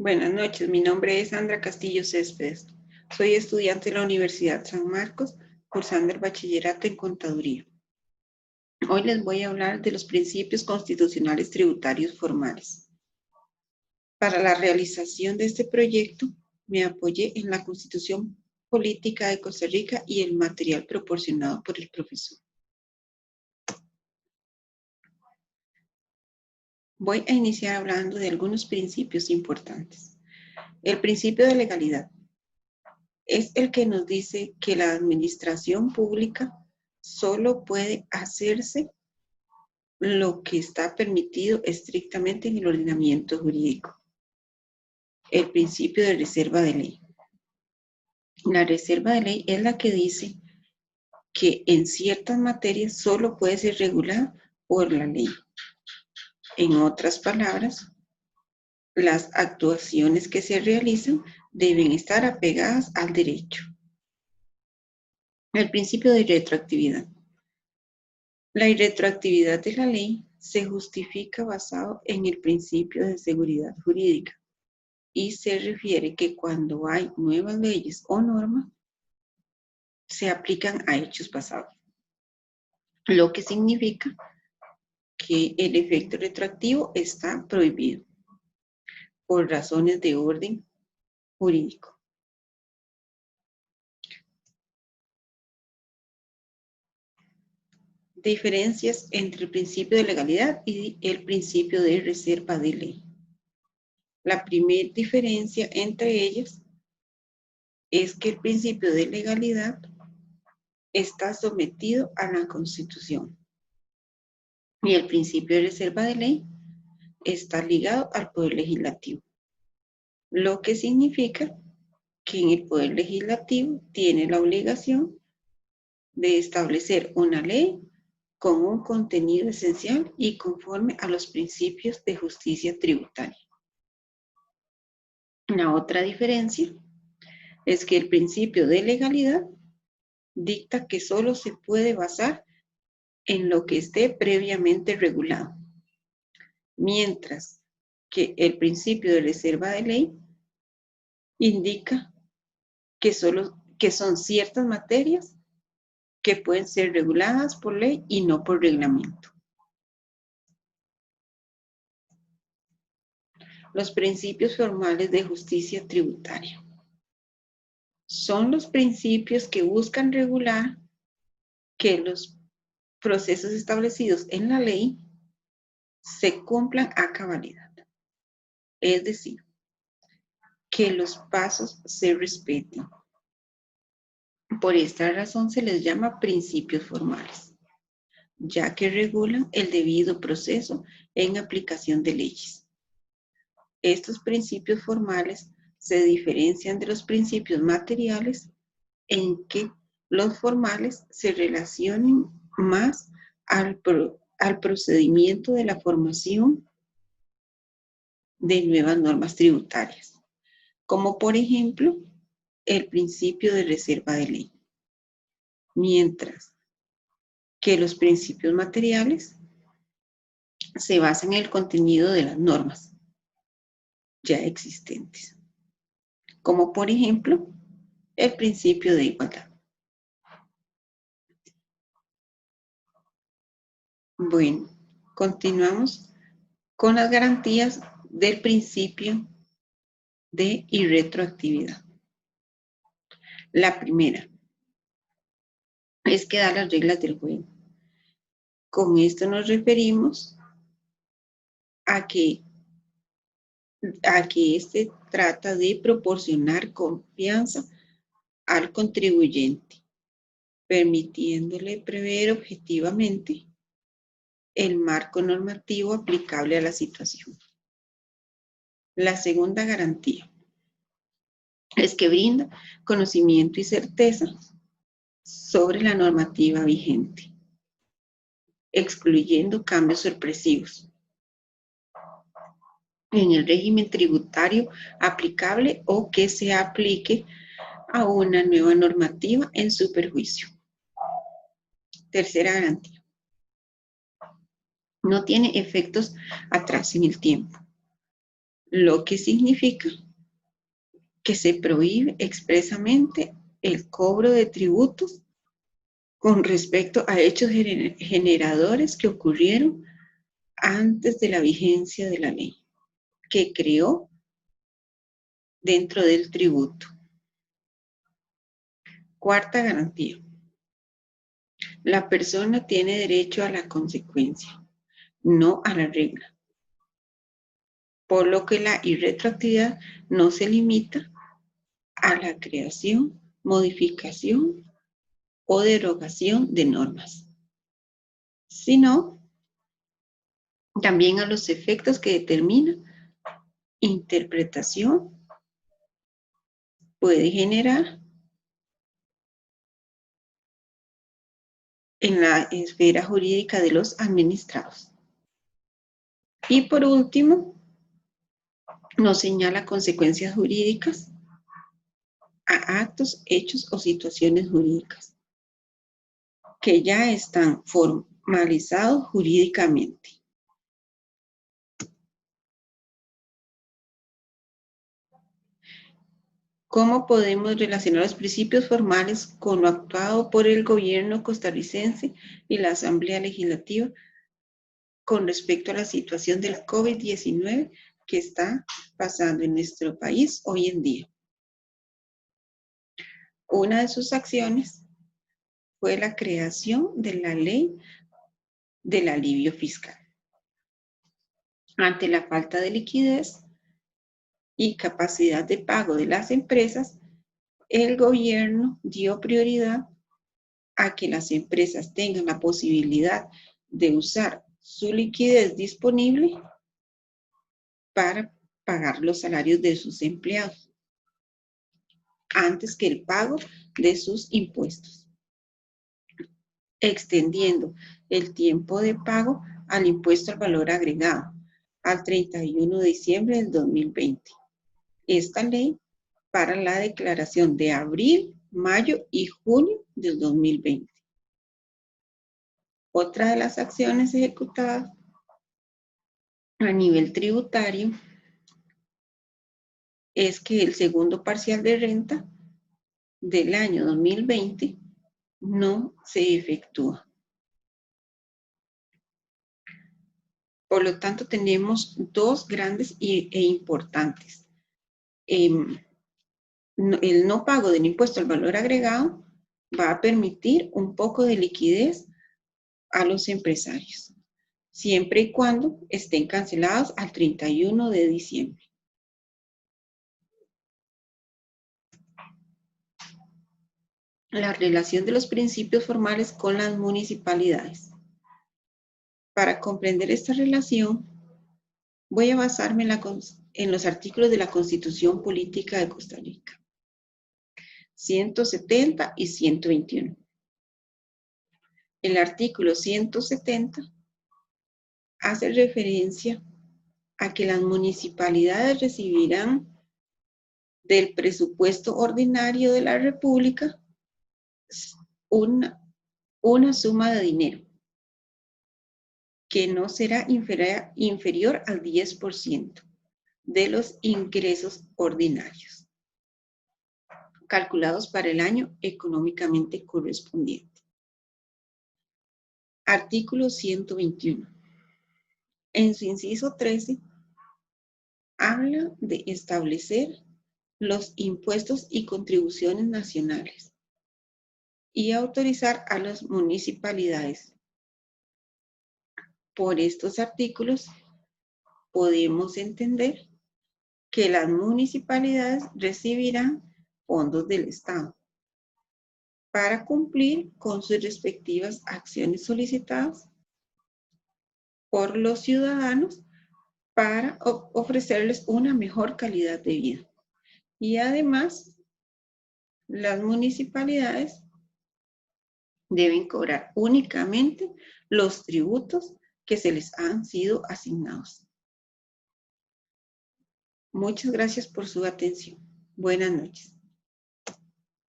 Buenas noches, mi nombre es Sandra Castillo Céspedes. Soy estudiante de la Universidad San Marcos, cursando el bachillerato en contaduría. Hoy les voy a hablar de los principios constitucionales tributarios formales. Para la realización de este proyecto, me apoyé en la Constitución Política de Costa Rica y el material proporcionado por el profesor. Voy a iniciar hablando de algunos principios importantes. El principio de legalidad es el que nos dice que la administración pública solo puede hacerse lo que está permitido estrictamente en el ordenamiento jurídico. El principio de reserva de ley. La reserva de ley es la que dice que en ciertas materias solo puede ser regulada por la ley. En otras palabras, las actuaciones que se realizan deben estar apegadas al derecho. El principio de retroactividad. La irretroactividad de la ley se justifica basado en el principio de seguridad jurídica y se refiere que cuando hay nuevas leyes o normas, se aplican a hechos pasados, lo que significa que el efecto retroactivo está prohibido por razones de orden jurídico. Diferencias entre el principio de legalidad y el principio de reserva de ley. La primera diferencia entre ellas es que el principio de legalidad está sometido a la Constitución y el principio de reserva de ley está ligado al Poder Legislativo, lo que significa que en el Poder Legislativo tiene la obligación de establecer una ley con un contenido esencial y conforme a los principios de justicia tributaria. La otra diferencia es que el principio de legalidad dicta que solo se puede basar en lo que esté previamente regulado, mientras que el principio de reserva de ley indica que son ciertas materias que pueden ser reguladas por ley y no por reglamento. Los principios formales de justicia tributaria son los principios que buscan regular que los procesos establecidos en la ley se cumplan a cabalidad, es decir, que los pasos se respeten. Por esta razón se les llama principios formales, ya que regulan el debido proceso en aplicación de leyes. Estos principios formales se diferencian de los principios materiales en que los formales se relacionen más al procedimiento de la formación de nuevas normas tributarias, como por ejemplo el principio de reserva de ley, mientras que los principios materiales se basan en el contenido de las normas ya existentes, como por ejemplo el principio de igualdad. Bueno, continuamos con las garantías del principio de irretroactividad. La primera es que da las reglas del juego. Con esto nos referimos a que este trata de proporcionar confianza al contribuyente, permitiéndole prever objetivamente el marco normativo aplicable a la situación. La segunda garantía es que brinda conocimiento y certeza sobre la normativa vigente, excluyendo cambios sorpresivos en el régimen tributario aplicable o que se aplique a una nueva normativa en su perjuicio. Tercera garantía. No tiene efectos atrás en el tiempo. lo que significa que se prohíbe expresamente el cobro de tributos con respecto a hechos generadores que ocurrieron antes de la vigencia de la ley, que creó dentro del tributo. Cuarta garantía. La persona tiene derecho a la consecuencia, no a la regla, por lo que la irretroactividad no se limita a la creación, modificación o derogación de normas, sino también a los efectos que determina interpretación puede generar en la esfera jurídica de los administrados. Y por último, nos señala consecuencias jurídicas a actos, hechos o situaciones jurídicas que ya están formalizados jurídicamente. ¿Cómo podemos relacionar los principios formales con lo actuado por el gobierno costarricense y la Asamblea Legislativa con respecto a la situación del COVID-19 que está pasando en nuestro país hoy en día? Una de sus acciones fue la creación de la ley del alivio fiscal. Ante la falta de liquidez y capacidad de pago de las empresas, el gobierno dio prioridad a que las empresas tengan la posibilidad de usar su liquidez disponible para pagar los salarios de sus empleados antes que el pago de sus impuestos, extendiendo el tiempo de pago al impuesto al valor agregado al 31 de diciembre del 2020. Esta ley para la declaración de abril, mayo y junio del 2020. Otra de las acciones ejecutadas a nivel tributario es que el segundo parcial de renta del año 2020 no se efectúa. Por lo tanto, tenemos dos grandes e importantes. El no pago del impuesto al valor agregado va a permitir un poco de liquidez a los empresarios, siempre y cuando estén cancelados al 31 de diciembre. La relación de los principios formales con las municipalidades. Para comprender esta relación, voy a basarme en los artículos de la Constitución Política de Costa Rica, 170 y 121. El artículo 170 hace referencia a que las municipalidades recibirán del presupuesto ordinario de la República una suma de dinero que no será inferior al 10% de los ingresos ordinarios, calculados para el año económicamente correspondiente. Artículo 121. En su inciso 13, habla de establecer los impuestos y contribuciones nacionales y autorizar a las municipalidades. Por estos artículos podemos entender que las municipalidades recibirán fondos del Estado para cumplir con sus respectivas acciones solicitadas por los ciudadanos para ofrecerles una mejor calidad de vida. Y además, las municipalidades deben cobrar únicamente los tributos que se les han sido asignados. Muchas gracias por su atención. Buenas noches.